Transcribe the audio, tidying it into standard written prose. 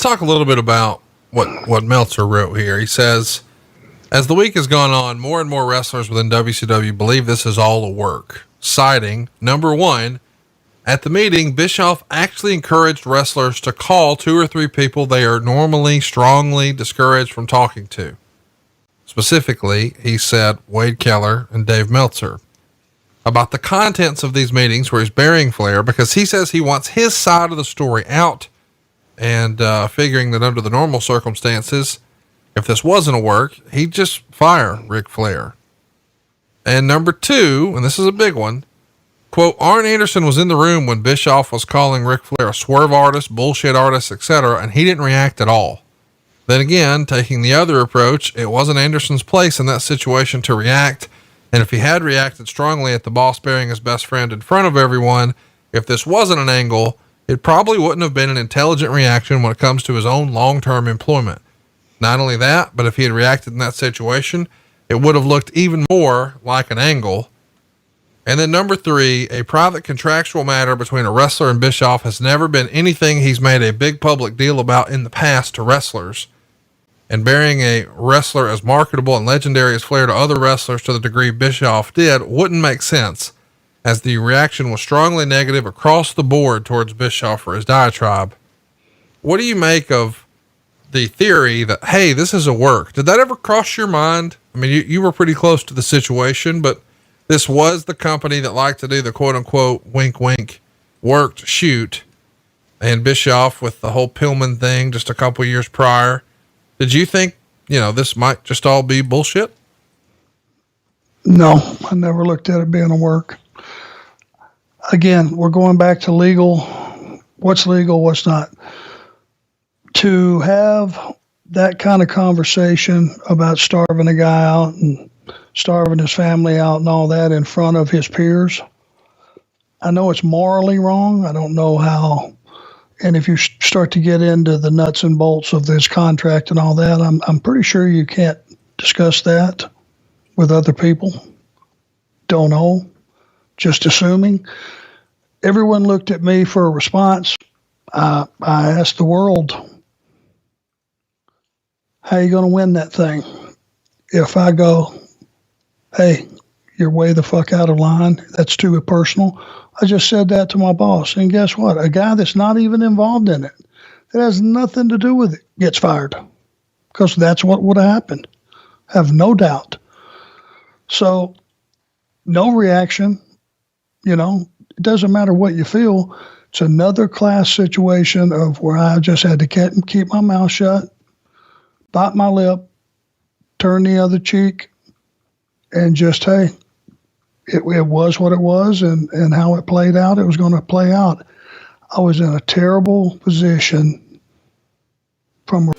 talk a little bit about what Meltzer wrote here. He says, as the week has gone on, more and more wrestlers within WCW believe this is all a work, citing, number one, at the meeting, Bischoff actually encouraged wrestlers to call 2 or 3 people they are normally strongly discouraged from talking to. Specifically, he said Wade Keller and Dave Meltzer about the contents of these meetings where he's burying Flair because he says he wants his side of the story out and figuring that under the normal circumstances, if this wasn't a work, he'd just fire Ric Flair. And number 2, and this is a big one, quote, Arn Anderson was in the room when Bischoff was calling Ric Flair a swerve artist, bullshit artist, etc., and he didn't react at all. Then again, taking the other approach, it wasn't Anderson's place in that situation to react, and if he had reacted strongly at the boss burying his best friend in front of everyone, if this wasn't an angle, it probably wouldn't have been an intelligent reaction when it comes to his own long-term employment. Not only that, but if he had reacted in that situation, it would have looked even more like an angle. And then number 3, a private contractual matter between a wrestler and Bischoff has never been anything he's made a big public deal about in the past to wrestlers. And burying a wrestler as marketable and legendary as Flair to other wrestlers to the degree Bischoff did wouldn't make sense, as the reaction was strongly negative across the board towards Bischoff for his diatribe. What do you make of the theory that, hey, this is a work? Did that ever cross your mind? I mean, you were pretty close to the situation, but this was the company that liked to do the quote unquote wink, wink worked shoot, and Bischoff with the whole Pillman thing just a couple years prior. Did you think, this might just all be bullshit? No, I never looked at it being a work. Again, we're going back to legal. What's legal, what's not. To have that kind of conversation about starving a guy out and starving his family out and all that in front of his peers, I know it's morally wrong. I don't know how. And if you start to get into the nuts and bolts of this contract and all that, I'm pretty sure you can't discuss that with other people. Don't know. Just assuming. Everyone looked at me for a response. I asked the world, how are you going to win that thing? If I go, hey, you're way the fuck out of line, that's too personal. I just said that to my boss. And guess what? A guy that's not even involved in it, that has nothing to do with it, gets fired. Because that's what would have happened. Have no doubt. So, no reaction. It doesn't matter what you feel. It's another class situation of where I just had to keep my mouth shut, bite my lip, turn the other cheek, and just, hey, it was what it was, and how it played out, it was going to play out. I was in a terrible position from